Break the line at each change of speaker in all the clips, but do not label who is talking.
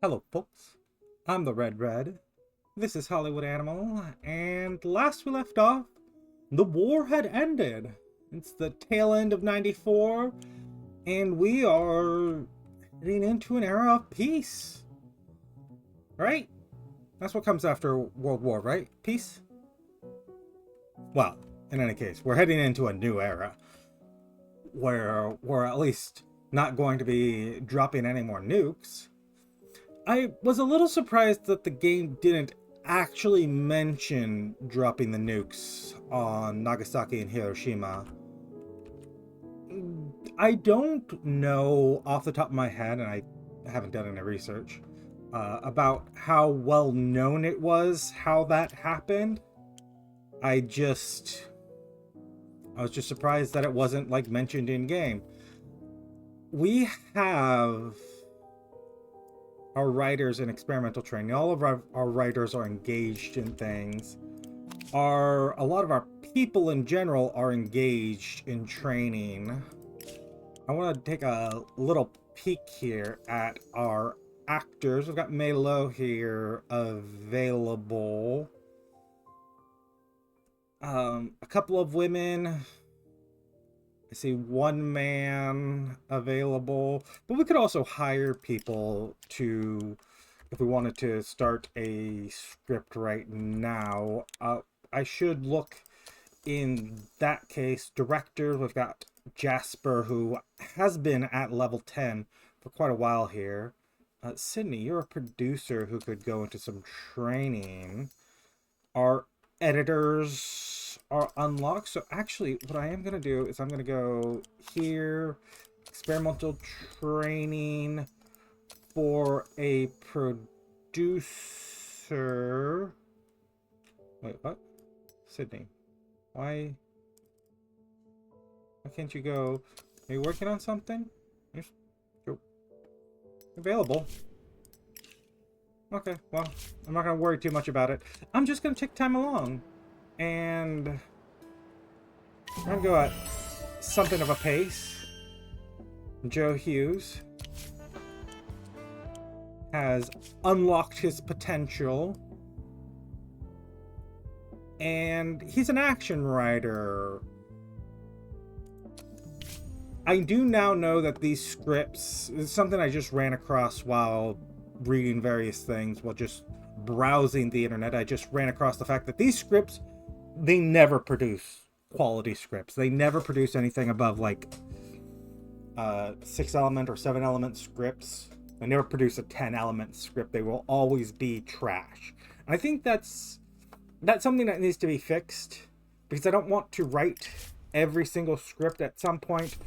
Hello, folks. I'm the Red Red. This is Hollywood Animal, and last we left off, the war had ended. It's the tail end of '94, and we are heading into an era of peace. Right? That's what comes after World War, right? Peace? Well, in any case, we're heading into a new era where we're at least not going to be dropping any more nukes. I was a little surprised that the game didn't actually mention dropping the nukes on Nagasaki and Hiroshima. I don't know off the top of my head, and I haven't done any research, about how well known it was how that happened. I was just surprised that it wasn't like mentioned in game. We have our writers in experimental training. All of our writers are engaged in things. A lot of our people in general are engaged in training. I want to take a little peek here at our actors. We've got Melo here available. A couple of women. I see one man available, but we could also hire people to, if we wanted to start a script right now. I should look in that case. Director, we've got Jasper, who has been at level 10 for quite a while here. Sydney, you're a producer who could go into some training. Our editors are unlocked. So actually, what I am going to do is I'm going to go here, experimental training for a producer. Wait, what? Sydney, why can't you go? Are you working on something? You're available. Okay, well, I'm not going to worry too much about it. I'm just going to take time along. And I'm going to go at something of a pace. Joe Hughes has unlocked his potential. And he's an action writer. I do now know that these scripts is something I just ran across while reading various things, while just browsing the internet. I just ran across the fact that these scripts, they never produce quality scripts. They never produce anything above like 6 element or 7 element scripts. They never produce a 10 element script. They will always be trash. And I think that's something that needs to be fixed, because I don't want to write every single script. At some point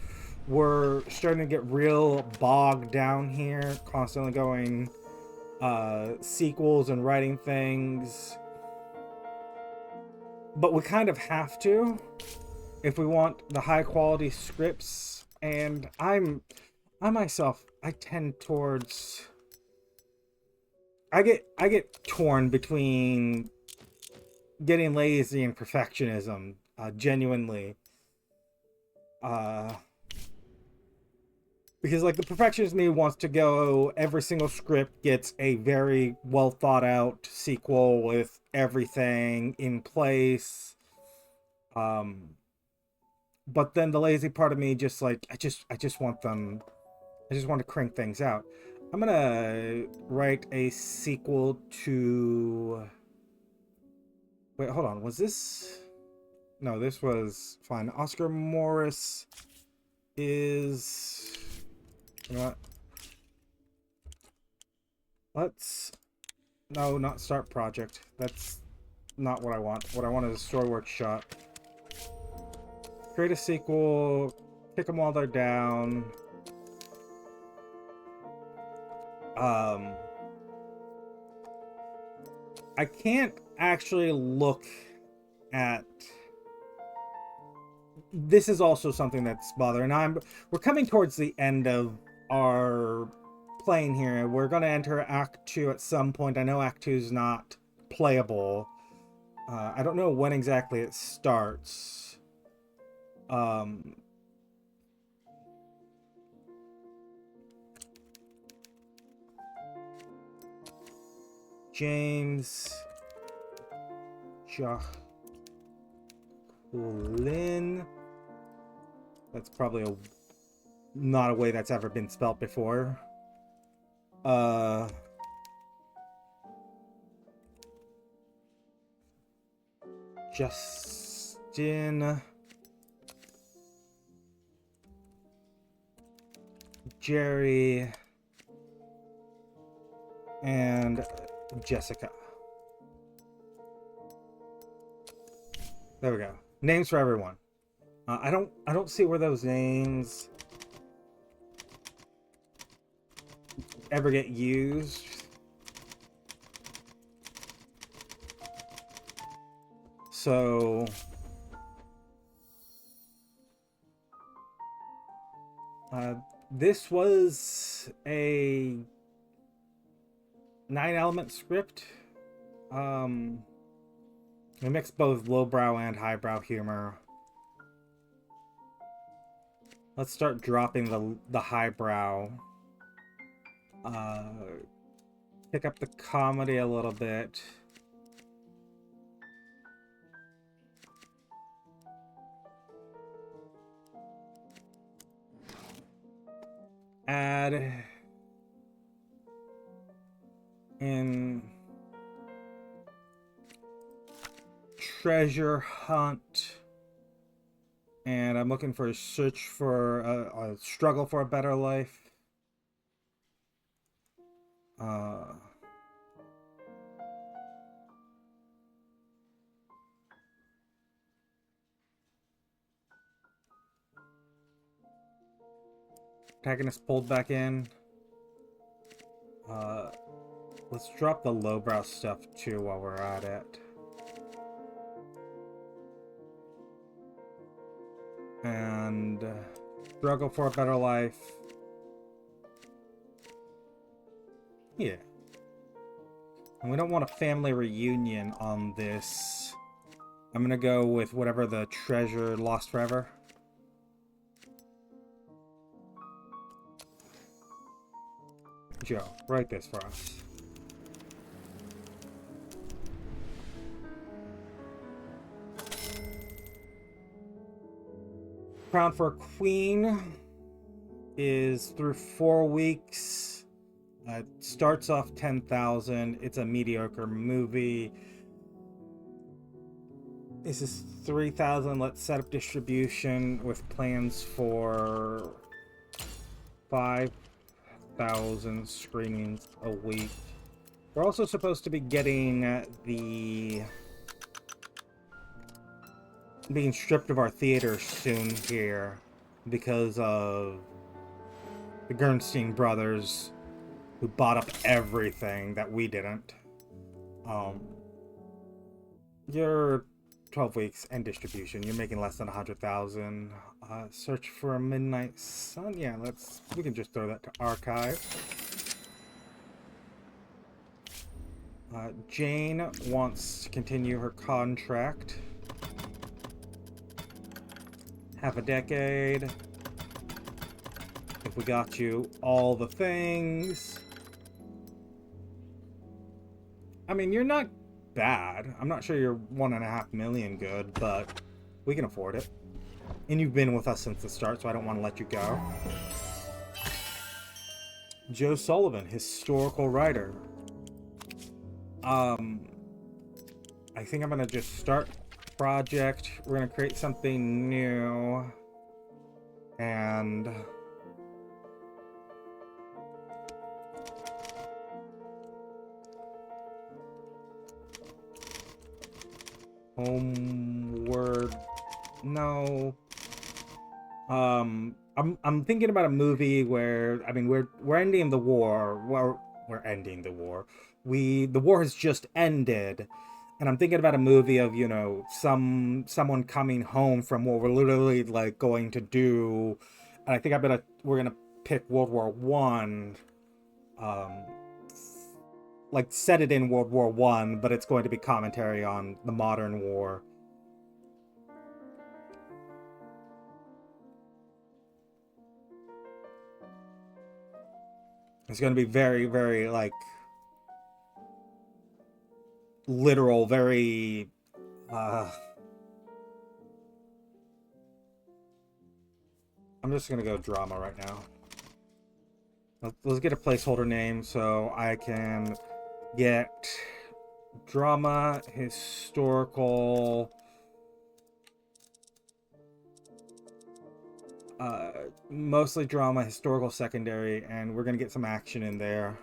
we're starting to get real bogged down here, constantly going sequels and writing things, but we kind of have to if we want the high quality scripts. And I myself, I tend towards, I get torn between getting lazy and perfectionism, genuinely, because like the perfectionist me wants to go, every single script gets a very well thought out sequel with everything in place. But then the lazy part of me just like, I just want to crank things out. I'm gonna write a sequel to, wait, hold on, was this, no, this was fine. Oscar Morris is, you know what? Let's, no, not start project. That's not what I want. What I want is a storyboard shot. Create a sequel, kick them while they're down. I can't actually look at, this is also something that's bothering. We're coming towards the end of our playing here. We're going to enter Act 2 at some point. I know Act 2 is not playable. I don't know when exactly it starts. James, Jacqueline. That's probably not a way that's ever been spelt before. Justin, Jerry, and Jessica. There we go. Names for everyone. I don't see where those names ever get used. So this was a 9-element script. We mixed both lowbrow and highbrow humor. Let's start dropping the highbrow. Pick up the comedy a little bit. Add in treasure hunt, and I'm looking for a search for a struggle for a better life. Protagonist pulled back in. Let's drop the lowbrow stuff too while we're at it. And struggle for a better life. Yeah. And we don't want a family reunion on this. I'm gonna go with whatever the treasure lost forever. Joe, write this for us. Crown for Queen is through 4 weeks. It starts off 10,000. It's a mediocre movie. This is 3,000. Let's set up distribution with plans for 5,000 screenings a week. We're also supposed to be getting being stripped of our theater soon here because of the Gerstein brothers who bought up everything that we didn't. You're 12 weeks and distribution. You're making less than 100,000. Search for a Midnight Sun. Yeah, we can just throw that to archive. Jane wants to continue her contract. Half a decade. If we got you all the things. I mean, you're not bad. I'm not sure you're 1.5 million good, but we can afford it. And you've been with us since the start, so I don't want to let you go. Joe Sullivan, historical writer. I think I'm gonna just start project. We're gonna create something new, and homeward. No. I'm thinking about a movie where, I mean, we're ending the war. We're ending the war. The war has just ended, and I'm thinking about a movie of, you know, someone coming home from what we're literally like going to do. And I think we're gonna pick World War One. Like set it in World War One, but it's going to be commentary on the modern war. It's going to be very, very, like, literal, very I'm just gonna go drama right now. Let's get a placeholder name so I can get drama, historical, mostly drama, historical secondary, and we're gonna get some action in there.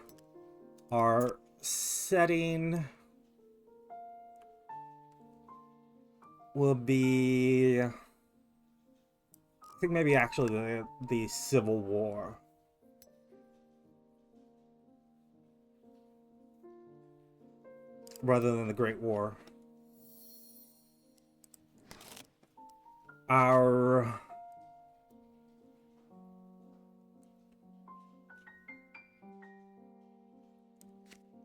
Our setting will be, I think maybe actually the Civil War. Rather than the Great War. Our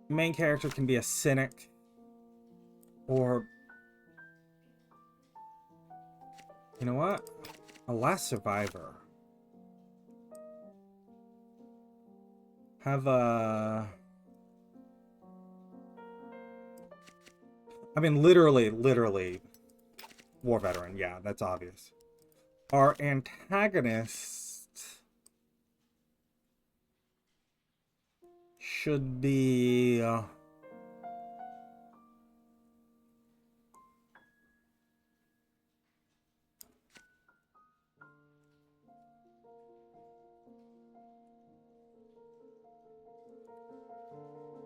main character can be a cynic, or you know what? A last survivor. Have a... I mean, literally, war veteran. Yeah, that's obvious. Our antagonist should be...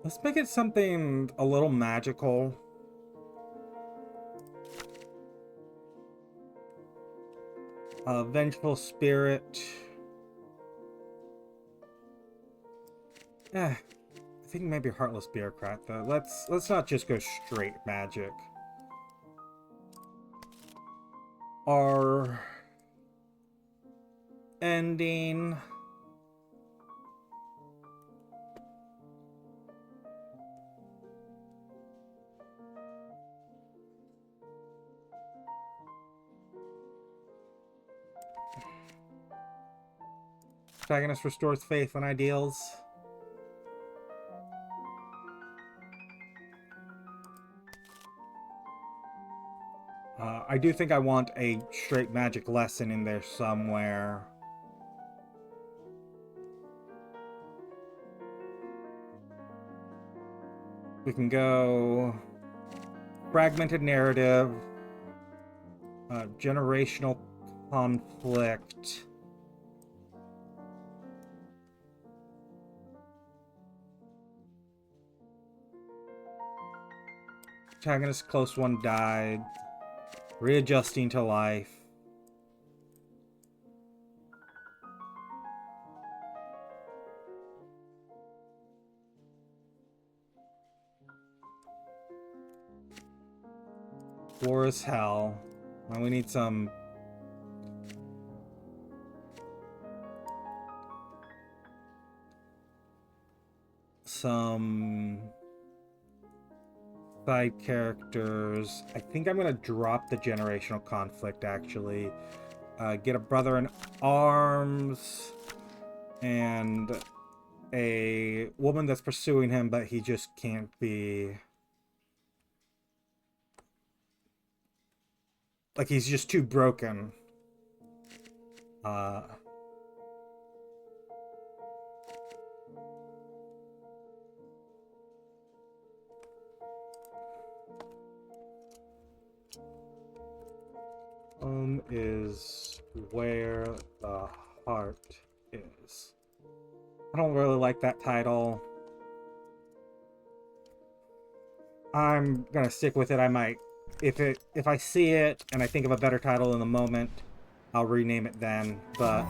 let's make it something a little magical. Vengeful spirit. I think maybe heartless bureaucrat though. Let's not just go straight magic. Our ending. Protagonist restores faith and ideals. I do think I want a straight magic lesson in there somewhere. We can go fragmented narrative, generational conflict. Protagonist close one died. Readjusting to life. War is hell. Well, we need some... side characters. I think I'm gonna drop the generational conflict, actually. Get a brother in arms and a woman that's pursuing him, but he just can't be... like, he's just too broken. Home is where the heart is. I don't really like that title. I'm gonna stick with it. I might, if I see it and I think of a better title in the moment, I'll rename it then. But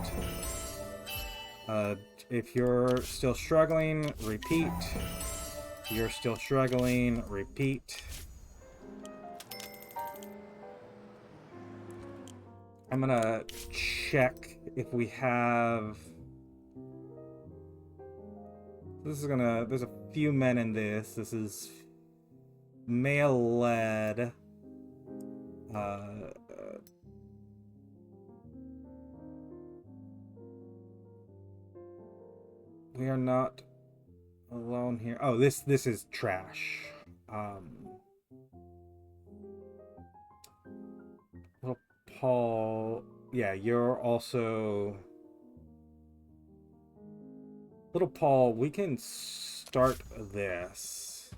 if you're still struggling, repeat. If you're still struggling, repeat. I'm gonna check if we have... there's a few men in this. This is male-led. We are not alone here. Oh, this is trash. Paul, yeah, you're also... Little Paul, we can start this.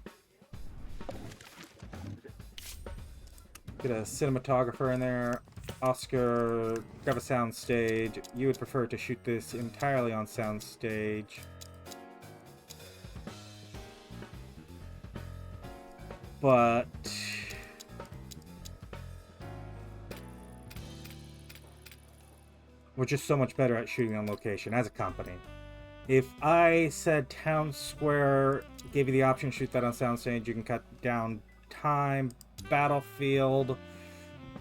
Get a cinematographer in there. Oscar, grab a sound stage. You would prefer to shoot this entirely on sound stage. But... we're just so much better at shooting on location as a company. If I said Town Square, gave you the option to shoot that on soundstage, you can cut down time. Battlefield,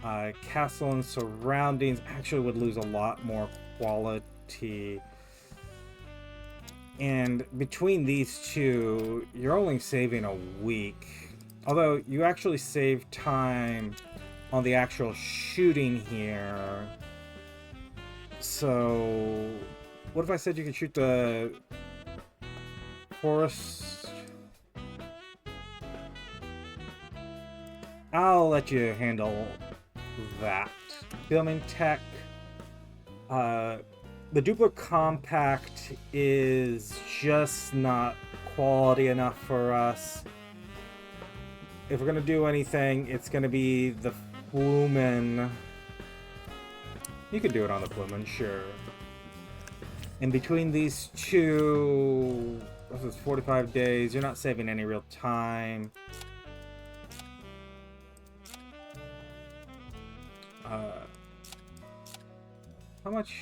castle and surroundings actually would lose a lot more quality. And between these two, you're only saving a week. Although you actually save time on the actual shooting here. So... what if I said you could shoot the forest? I'll let you handle that. Filming tech. The Duplo Compact is just not quality enough for us. If we're gonna do anything, it's gonna be the Flumen. You could do it on the Flumen, sure. In between these two, this is 45 days. You're not saving any real time. How much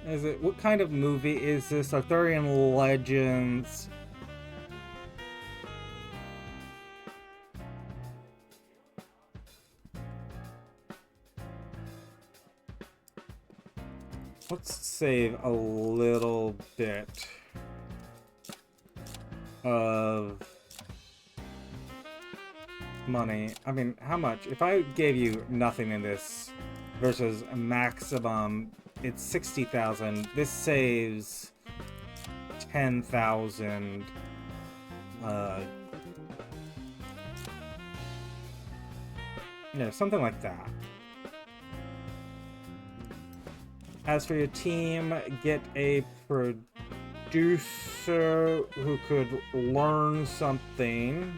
is it? What kind of movie is this? Arthurian Legends. Let's save a little bit of money. I mean, how much? If I gave you nothing in this versus a maximum, it's 60,000. This saves 10,000. Yeah, something like that. As for your team, get a producer who could learn something.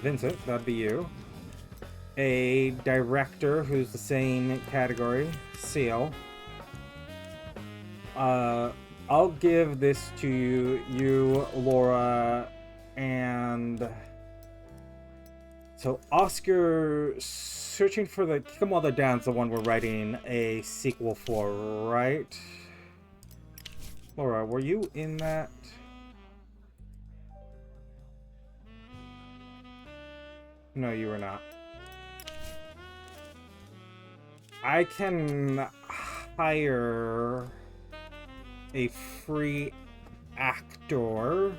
Vincent, that'd be you. A director who's the same category, Seal. I'll give this to you, Laura, and... so Oscar, searching for the Kick 'Em While They're Down's the one we're writing a sequel for, right? Laura, were you in that? No, you were not. I can hire a free actor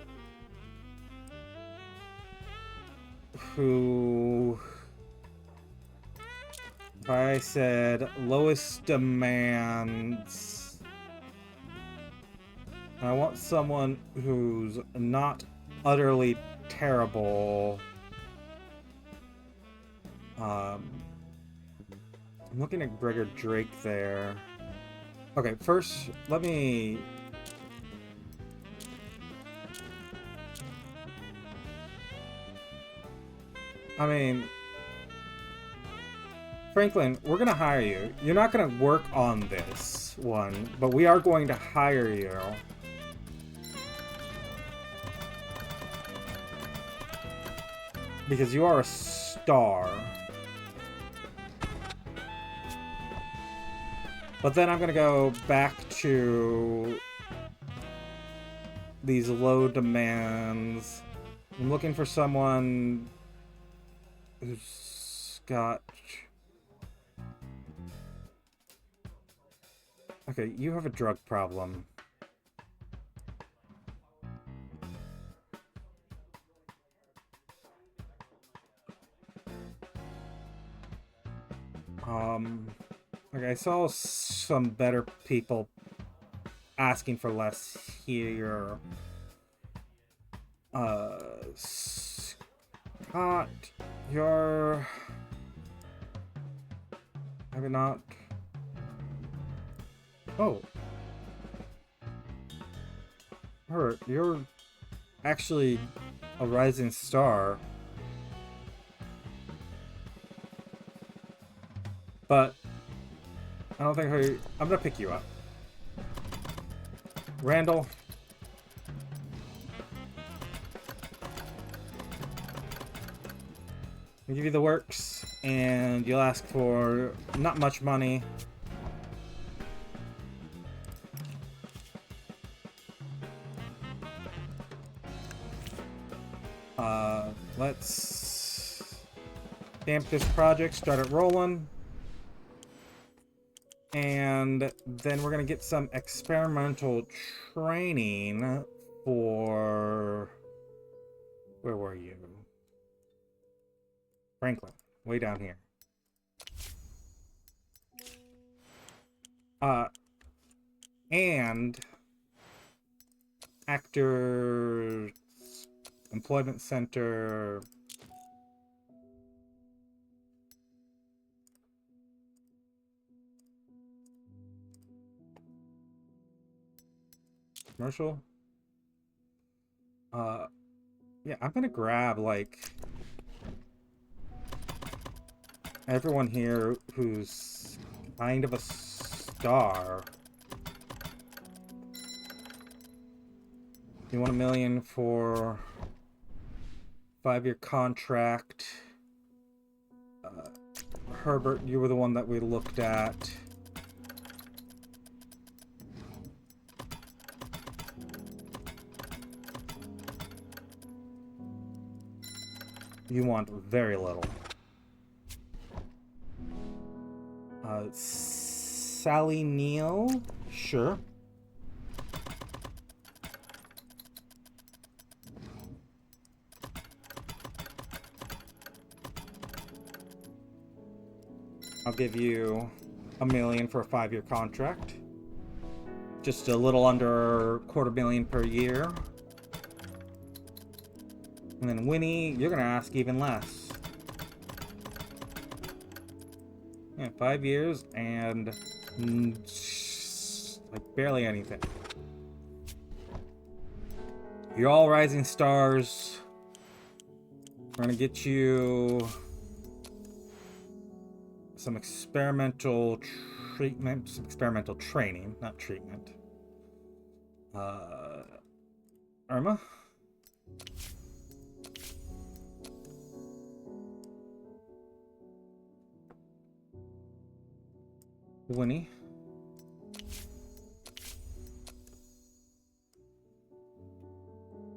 who, if I said lowest demands, I want someone who's not utterly terrible. I'm looking at Gregor Drake there. Okay, first, let me... I mean... Franklin, we're gonna hire you. You're not gonna work on this one, but we are going to hire you. Because you are a star. But then I'm gonna go back to these low demands. I'm looking for someone who's got... Okay, you have a drug problem. Okay, I saw some better people asking for less here. Scott You're... maybe not... Oh. You're actually a rising star. But I don't think I'm gonna pick you up. Randall. I'll give you the works, and you'll ask for not much money. Let's stamp this project, start it rolling. And then we're going to get some experimental training for... where were you? Franklin, way down here. And actor employment center. Commercial. Yeah, I'm gonna grab like everyone here who's kind of a star. You want $1 million for 5-year contract. Herbert, you were the one that we looked at. You want very little. Sally Neal? Sure. I'll give you $1 million for a 5-year contract. Just a little under $250,000 per year. And then Winnie, you're gonna ask even less. Yeah, 5 years and like barely anything. You're all rising stars. We're gonna get you some experimental treatment, some experimental training, not treatment. Irma? Winnie?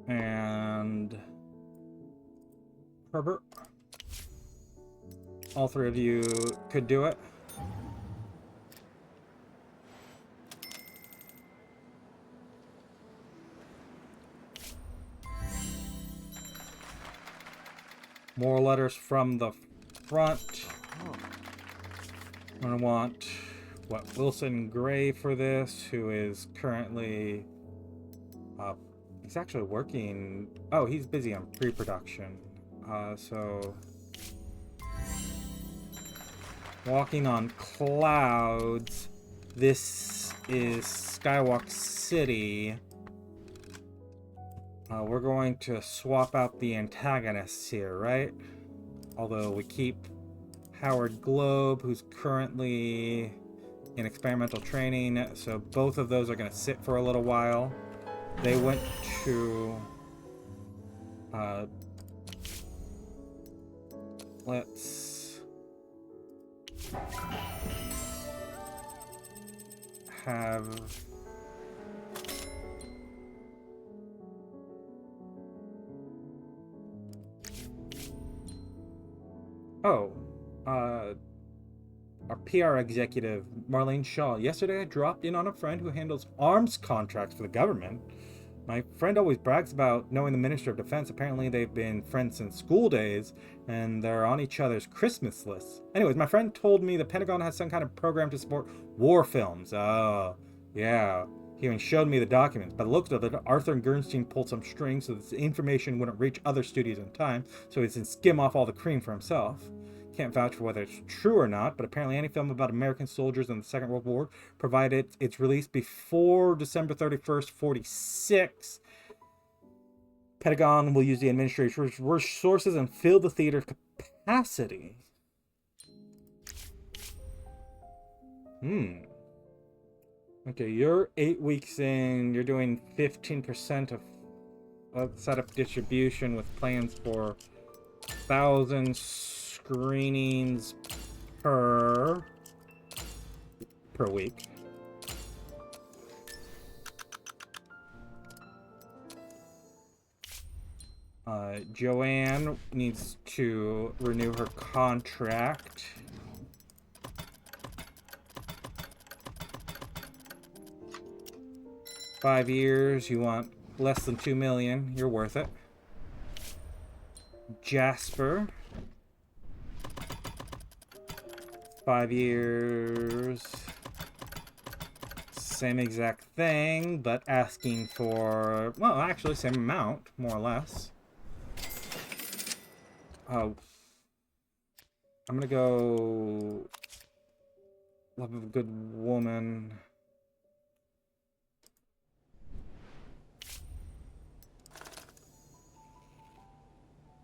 And Herbert? All three of you could do it. More letters from the front. I'm gonna want Wilson Gray for this, who is currently he's actually working. Oh, he's busy on pre-production. So Walking on Clouds. This is Skywalk City. We're going to swap out the antagonists here, right? Although we keep Howard Globe, who's currently in experimental training, so both of those are going to sit for a little while. They went to... let's have... Oh, our PR executive, Marlene Shaw. Yesterday I dropped in on a friend who handles arms contracts for the government. My friend always brags about knowing the Minister of Defense. Apparently they've been friends since school days, and they're on each other's Christmas lists. Anyways, my friend told me the Pentagon has some kind of program to support war films. Oh, yeah. He even showed me the documents. By the looks of it, Arthur and Gerstein pulled some strings so that the information wouldn't reach other studios in time, so he can skim off all the cream for himself. Can't vouch for whether it's true or not, but apparently any film about American soldiers in the Second World War, provided it's released before December 31st, 46, Pentagon will use the administration's sources and fill the theater capacity. Okay, you're 8 weeks in. You're doing 15% of setup distribution with plans for 1,000 screenings per week. Joanne needs to renew her contract. Five years, you want less than 2 million. You're worth it. Jasper. 5 years. Same exact thing, but asking for, well, actually same amount, more or less. I'm gonna go Love of a Good Woman.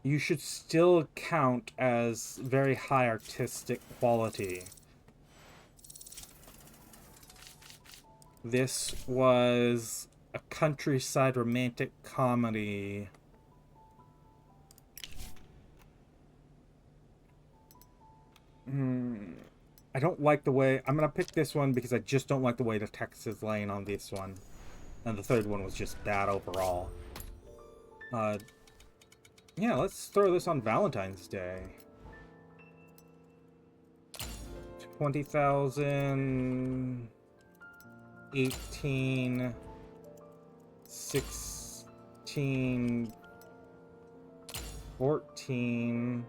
You should still count as very high artistic quality. This was a countryside romantic comedy. I don't like the way... I'm going to pick this one because I just don't like the way the text is laying on this one. And the third one was just bad overall. Yeah, let's throw this on Valentine's Day. 20,000... 18... 16... 14...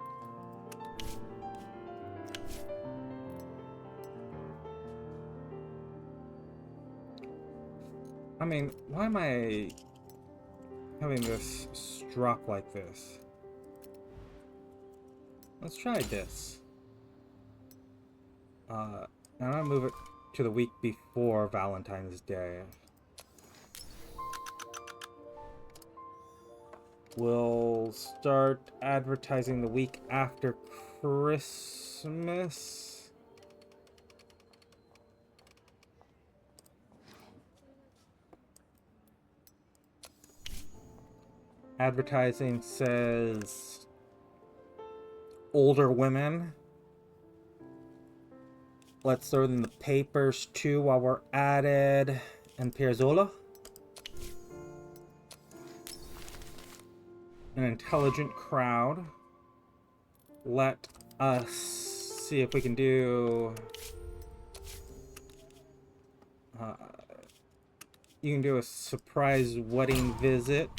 I mean, why am I having this struck like this? Let's try this. I'm gonna move it to the week before Valentine's Day. We'll start advertising the week after Christmas. Advertising says older women. Let's throw in the papers too while we're at it. And Piazzolla. An intelligent crowd. Let us see if we can do... you can do a surprise wedding visit.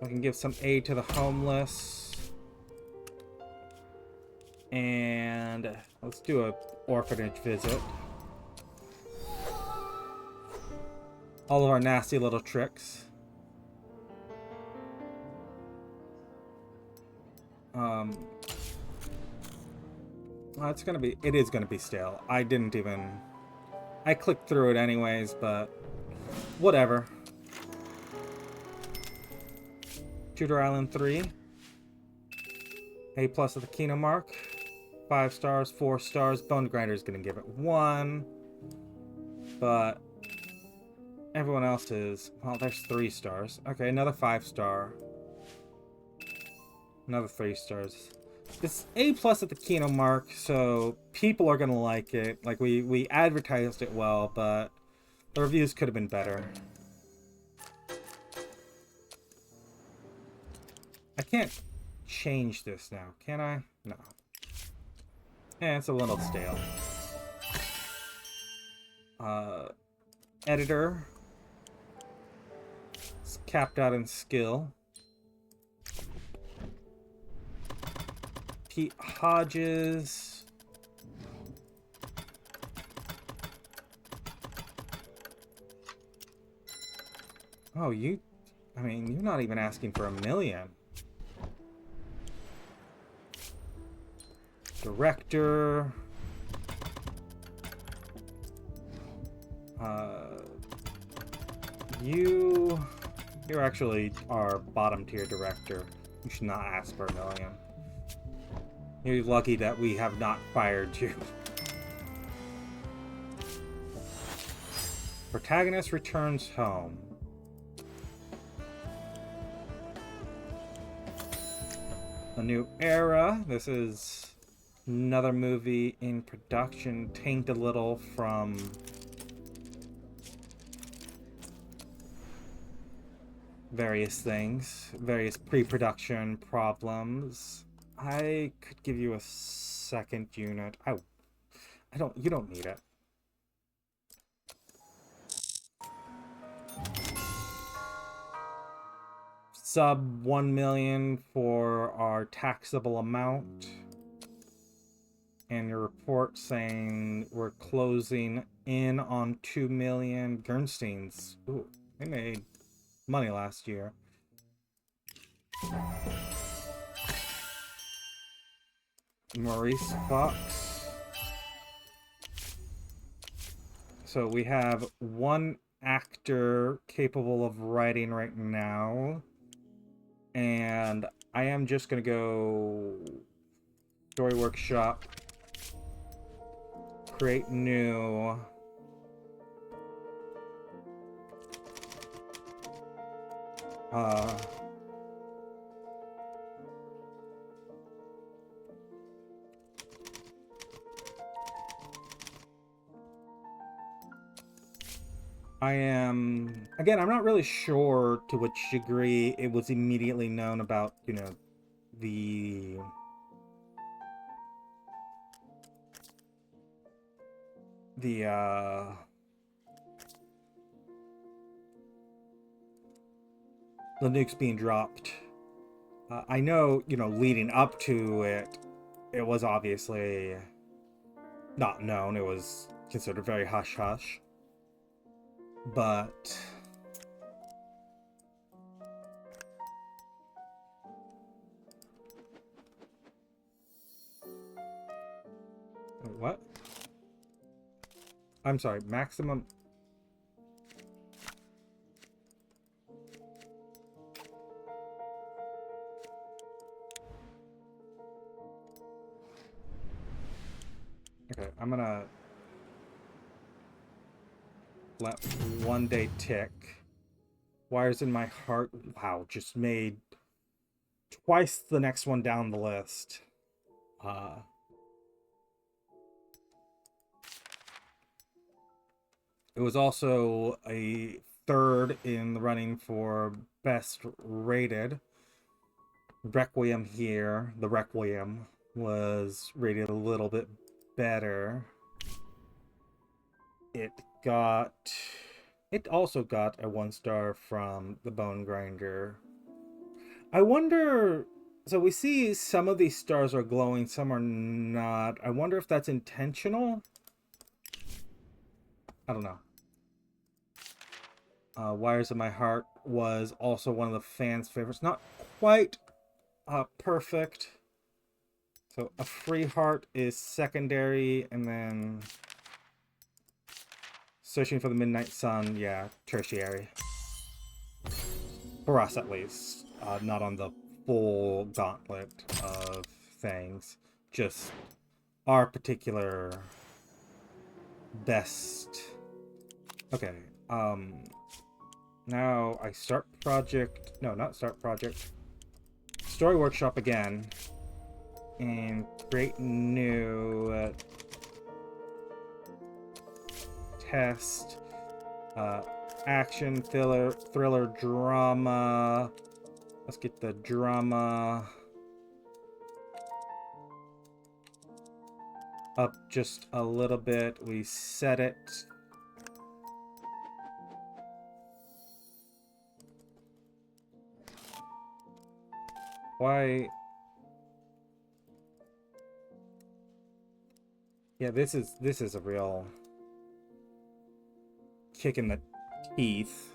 We can give some aid to the homeless. And let's do an orphanage visit. All of our nasty little tricks. It's gonna be, it is gonna be stale. I clicked through it anyways, but whatever. Tudor Island 3. A+ at the Kino mark. 5 stars, 4 stars. Bone Grinder is going to give it 1. But everyone else is... well, there's 3 stars. Okay, another 5 star. Another 3 stars. It's A+ at the Kino mark, so people are going to like it. Like, we advertised it well, but the reviews could have been better. I can't change this now, can I? No. Yeah, it's a little stale. Editor. It's capped out in skill. Pete Hodges. Oh, I mean, you're not even asking for 1 million. Director. Uh, you're actually our bottom tier director. You should not ask for 1 million. You're lucky that we have not fired you. Protagonist returns home. A New Era. This is another movie in production, tanked a little from various things, various pre-production problems. I could give you a second unit. You don't need it. Sub 1 million for our taxable amount. And your report saying we're closing in on 2 million. Gerstein's. Ooh, they made money last year. Maurice Fox. So we have one actor capable of writing right now. And I am just going to go story workshop, create new. Again, I'm not really sure to which degree it was immediately known about, you know, the nukes being dropped. I know, you know, leading up to it, it was obviously not known. It was considered very hush-hush. But what? I'm sorry, maximum. Okay, I'm gonna let 1 day tick. Wires in My Heart. Wow, just made twice the next one down the list. It was also a third in the running for best rated. Requiem here. The Requiem was rated a little bit better. It also got a 1-star from the Bone Grinder. I wonder, so we see some of these stars are glowing, some are not. I wonder if that's intentional? I don't know. Wires of My Heart was also one of the fans' favorites. Not quite perfect. So A Free Heart is secondary, and then Searching for the Midnight Sun, yeah, tertiary. For us, at least. Not on the full gauntlet of things. Just our particular best. Okay, now I start project. No, not start project. Story workshop again. And create new test. Action, thriller, drama. Let's get the drama up just a little bit. We set it. Why? Yeah, this is a real kick in the teeth.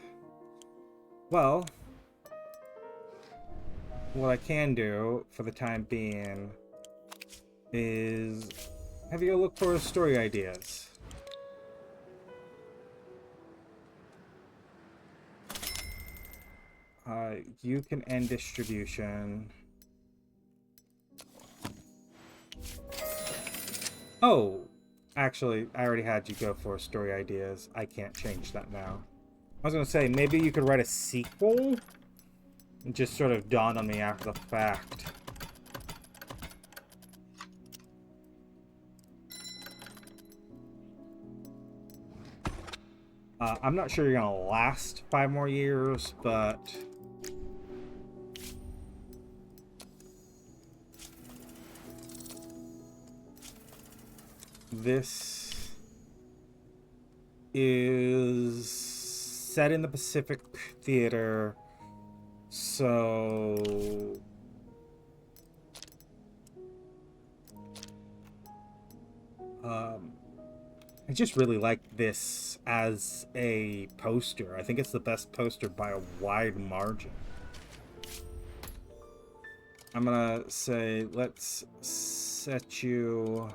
Well, what I can do for the time being is have you go look for story ideas. You can end distribution. Oh, actually, I already had you go for story ideas. I can't change that now. I was gonna say, maybe you could write a sequel? It just sort of dawned on me after the fact. I'm not sure you're gonna last 5 more years, but... This is set in the Pacific Theater, so... I just really like this as a poster. I think it's the best poster by a wide margin. I'm gonna say, let's set you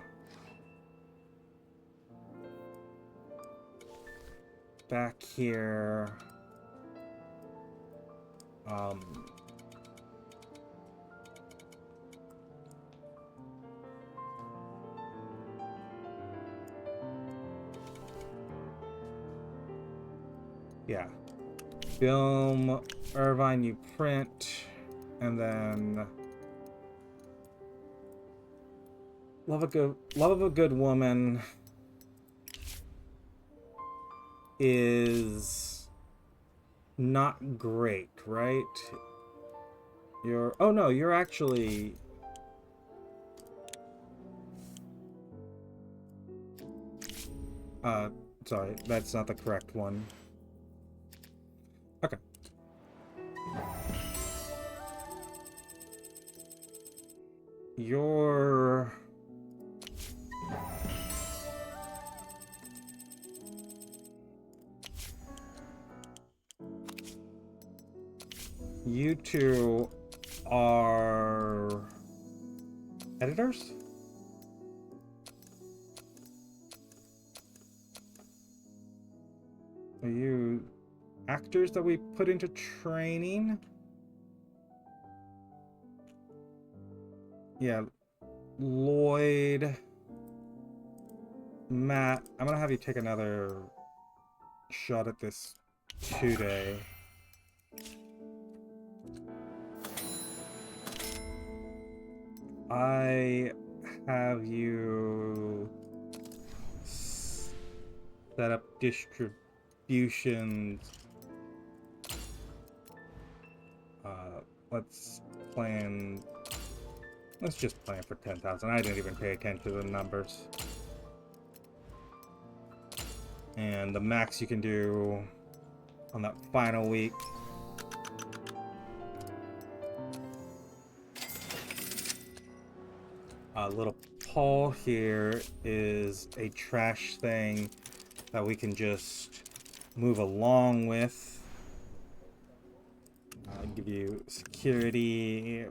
back here. Yeah. Film, Irvine, you print, and then love of a good woman is not great, right? Oh no, you're actually sorry, that's not the correct one. Okay. You're... You two are... editors? Are you actors that we put into training? Yeah, Lloyd, Matt, I'm gonna have you take another shot at this today. I have you set up distributions. Let's just plan for 10,000. I didn't even pay attention to the numbers. And the max you can do on that final week. Little Paul here is a trash thing that we can just move along with. I'll give you security.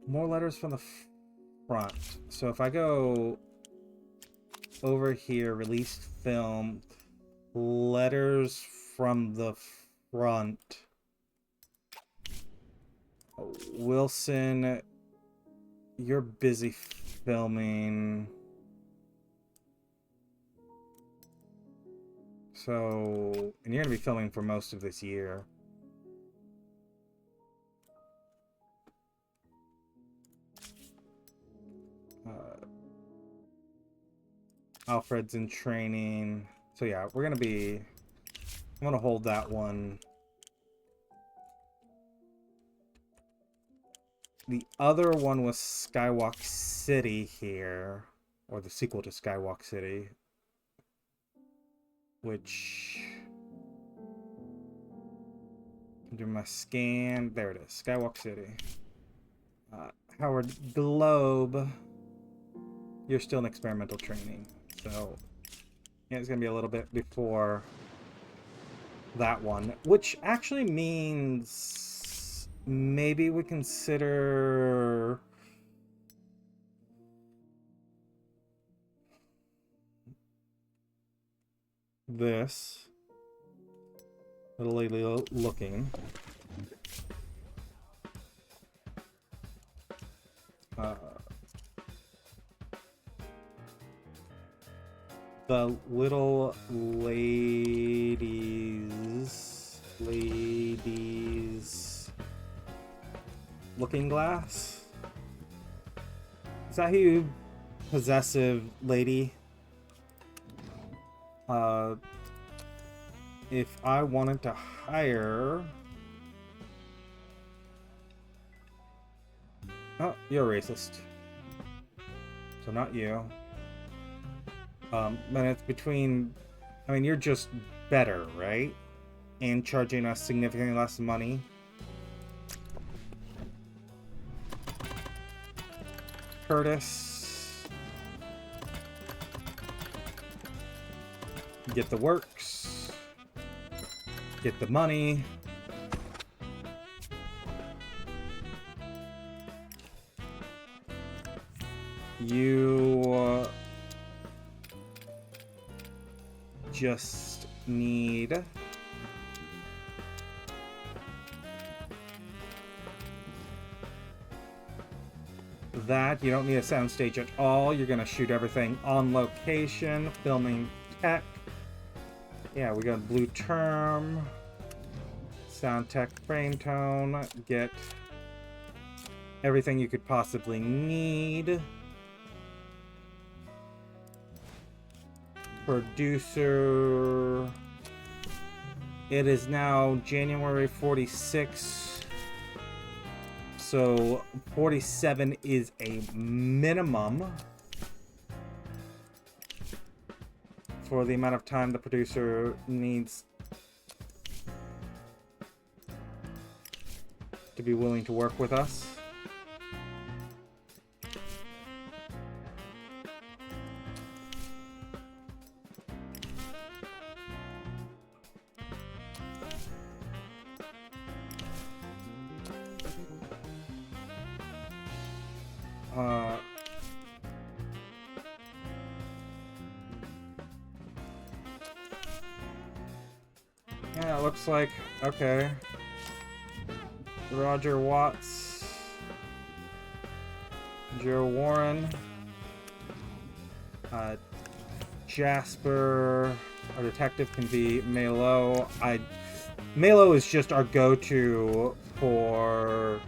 More letters from the front. So if I go over here, released film, letters from the front. Wilson, you're busy filming. So, and you're gonna be filming for most of this year. Alfred's in training. So yeah, I'm gonna hold that one. The other one was Skywalk City here, or the sequel to Skywalk City, which... do my scan. There it is, Skywalk City. Howard Globe, you're still in experimental training. So, yeah, it's going to be a little bit before that one. Which actually means maybe we consider... this. Little lady looking. The little ladies looking glass? Is that who you possessive lady? If I wanted to hire... Oh, you're racist. So not you. But it's between... I mean, you're just better, right? And charging us significantly less money. Curtis. Get the works. Get the money. You just need that. You don't need a soundstage at all. You're gonna shoot everything on location. Filming tech. Yeah, we got blue term. Sound tech, frame tone. Get everything you could possibly need. Producer. It is now January 46. So 47 is a minimum for the amount of time the producer needs to be willing to work with us. Yeah, it looks like, okay. Roger Watts. Joe Warren. Jasper. Our detective can be Malo. Malo is just our go-to for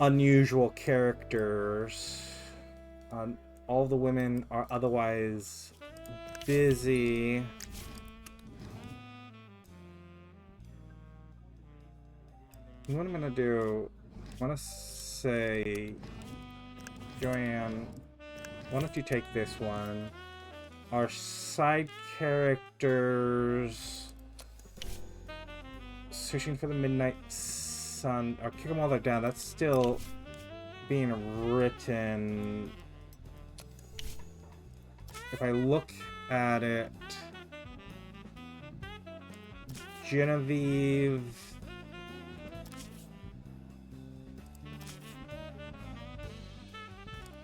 unusual characters. All the women are otherwise busy. What I'm gonna do, I wanna say, Joanne, why don't you take this one? Our side characters, searching for the Midnight Sun, or kick them all the way down. That's still being written. If I look at it, Genevieve.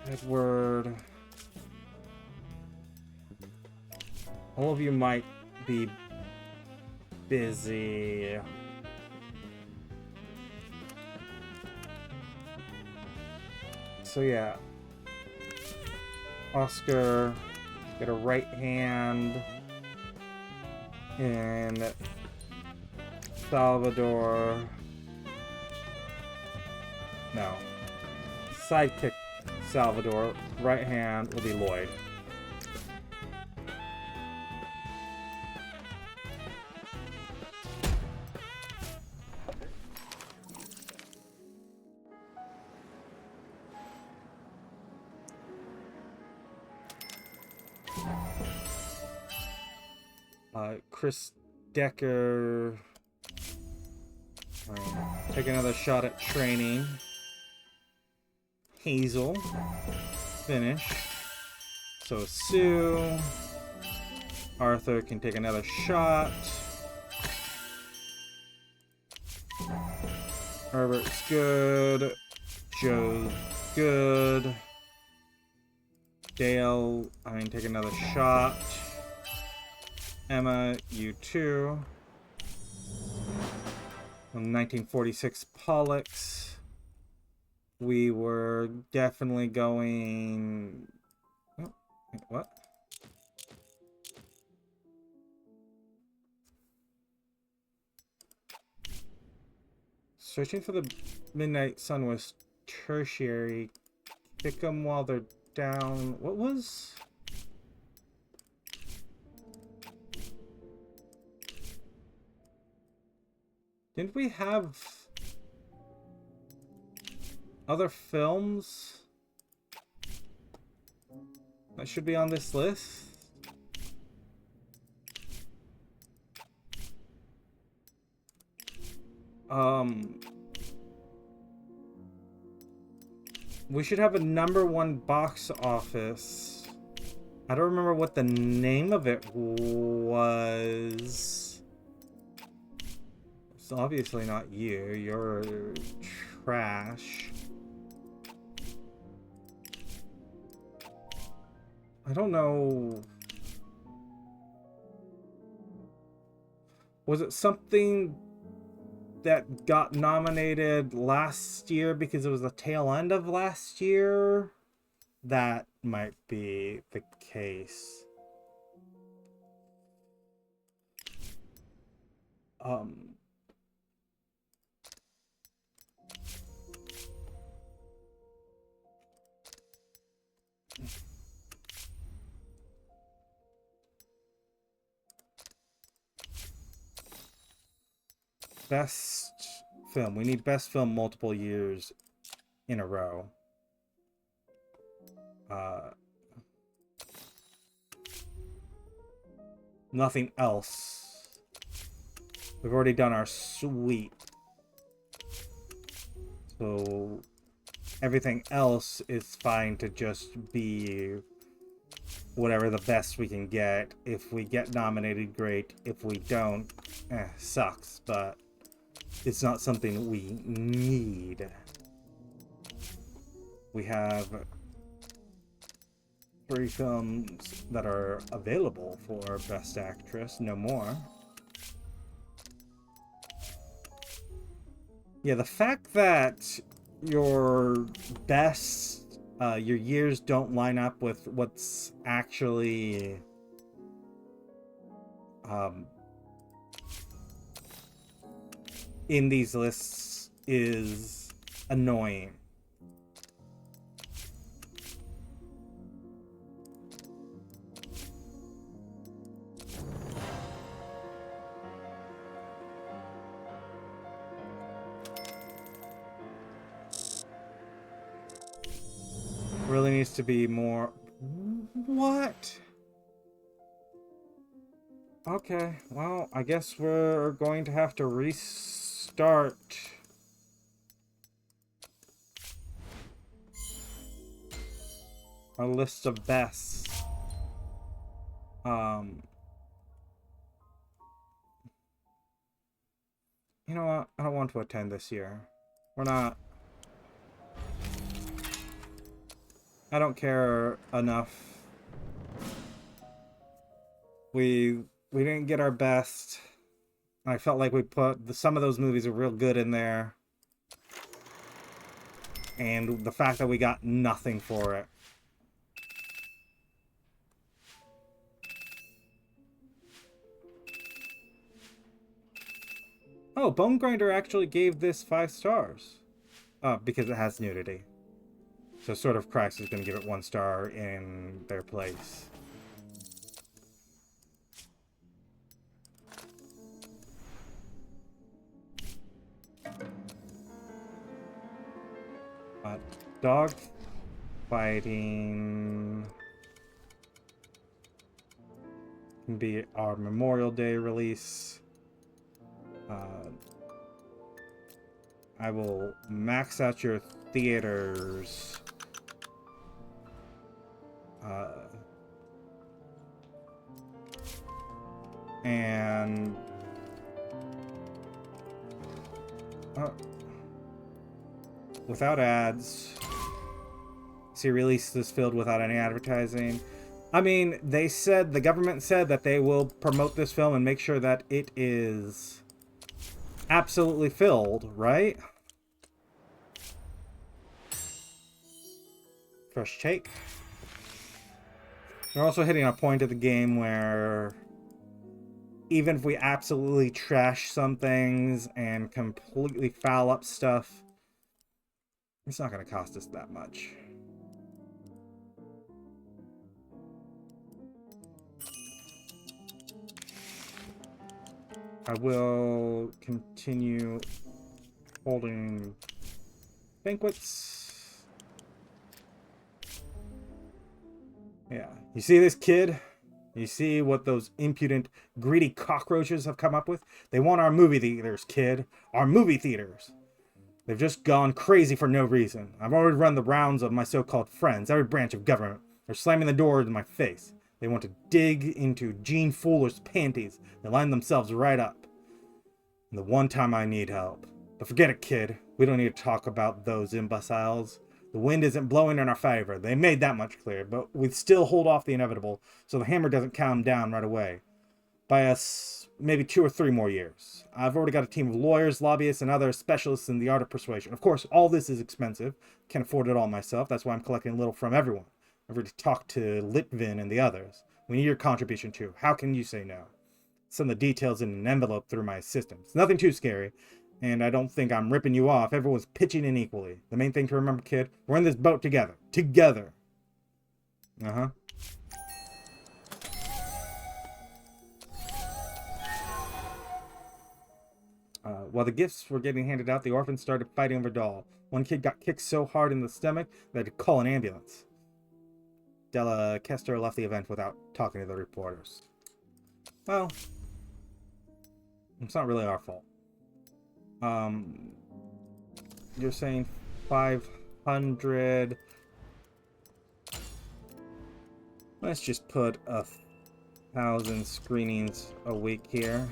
Edward. All of you might be busy. So yeah. Oscar, get a right hand. And Salvador. No. Sidekick Salvador. Right hand will be Lloyd. Chris Decker. Take another shot at training. Hazel. Finish. So Sue. Arthur can take another shot. Herbert's good. Joe's good. Dale, take another shot. Emma, you too. 1946 Pollux. We were definitely going... Oh, what? Searching for the Midnight Sun was tertiary. Kick them while they're down. What was... Didn't we have other films that should be on this list? We should have a #1 box office. I don't remember what the name of it was. It's obviously not you. You're trash. I don't know. Was it something that got nominated last year because it was the tail end of last year? That might be the case. Best film. We need best film multiple years in a row. Nothing else. We've already done our sweep. So everything else is fine to just be whatever the best we can get. If we get nominated, great. If we don't, sucks, but it's not something we need. We have 3 films that are available for Best Actress, no more. Yeah, the fact that your best, your years don't line up with what's actually in these lists is annoying. Really needs to be more... What? Okay, well, I guess we're going to have to restart. Our list of bests. You know what? I don't want to attend this year. We're not... I don't care enough. We didn't get our best. I felt like we put some of those movies are real good in there. And the fact that we got nothing for it. Oh, Bone Grinder actually gave this 5 stars. Because it has nudity. So Sword of Christ is going to give it 1 star in their place. Dog fighting can be our Memorial Day release. I will max out your theaters And without ads. See, release this filled without any advertising. I mean, the government said that they will promote this film and make sure that it is absolutely filled, right? Fresh take. They're also hitting a point of the game where even if we absolutely trash some things and completely foul up stuff, it's not going to cost us that much. I will continue holding banquets. Yeah. You see this kid? You see what those impudent, greedy cockroaches have come up with? They want our movie theaters, kid. Our movie theaters. They've just gone crazy for no reason. I've already run the rounds of my so-called friends, every branch of government. They're slamming the doors in my face. They want to dig into Gene Fuller's panties. They line themselves right up. And the one time I need help. But forget it, kid. We don't need to talk about those imbeciles. The wind isn't blowing in our favor. They made that much clear, but we still hold off the inevitable, so the hammer doesn't calm down right away. By us, maybe 2 or 3 more years. I've already got a team of lawyers, lobbyists, and other specialists in the art of persuasion. Of course, all this is expensive. Can't afford it all myself. That's why I'm collecting a little from everyone. I've already talked to Litvin and the others. We need your contribution too. How can you say no? Send the details in an envelope through my assistant. It's nothing too scary, and I don't think I'm ripping you off. Everyone's pitching in equally. The main thing to remember, kid, we're in this boat together. Together. Uh-huh. While the gifts were getting handed out, the orphans started fighting over doll. One kid got kicked so hard in the stomach they had to call an ambulance. Della Kester left the event without talking to the reporters. Well, it's not really our fault. You're saying 500. Let's just put 1,000 screenings a week here.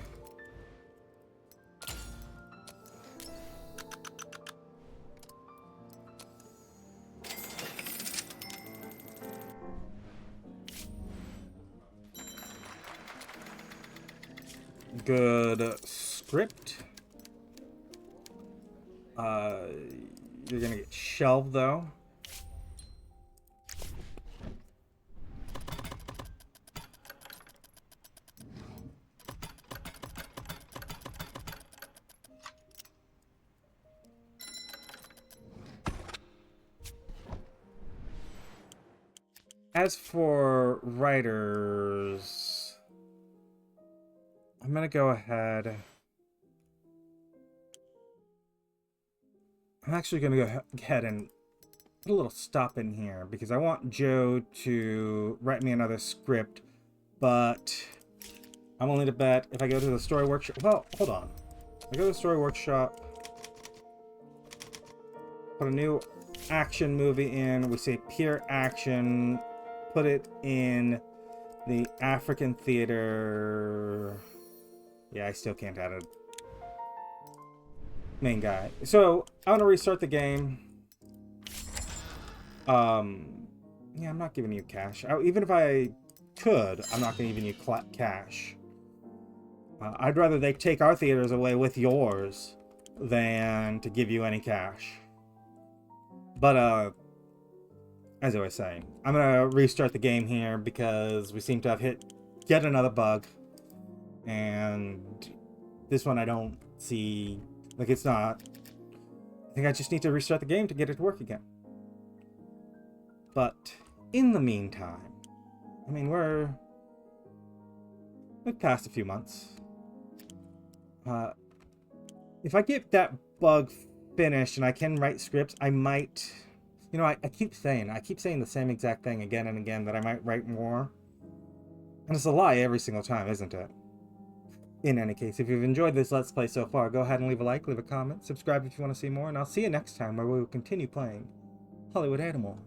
Good script. You're gonna get shelved though. As for writers, I'm gonna go ahead. I'm actually gonna go ahead and put a little stop in here because I want Joe to write me another script, but I'm willing to bet if I go to the story workshop. Well, hold on. I go to the story workshop, put a new action movie in. We say pure action. Put it in the African theater. Yeah, I still can't add a main guy. So I'm gonna restart the game. Yeah, I'm not giving you cash. Even if I could, I'm not gonna give you cash. I'd rather they take our theaters away with yours than to give you any cash. But as I was saying, I'm gonna restart the game here because we seem to have hit yet another bug. And this one I don't see, like, it's not. I think I just need to restart the game to get it to work again. But in the meantime, I mean, we've passed a few months. If I get that bug finished and I can write scripts, I might, you know, I keep saying the same exact thing again and again, that I might write more. And it's a lie every single time, isn't it? In any case, if you've enjoyed this Let's Play so far, go ahead and leave a like, leave a comment, subscribe if you want to see more, and I'll see you next time where we will continue playing Hollywood Animal.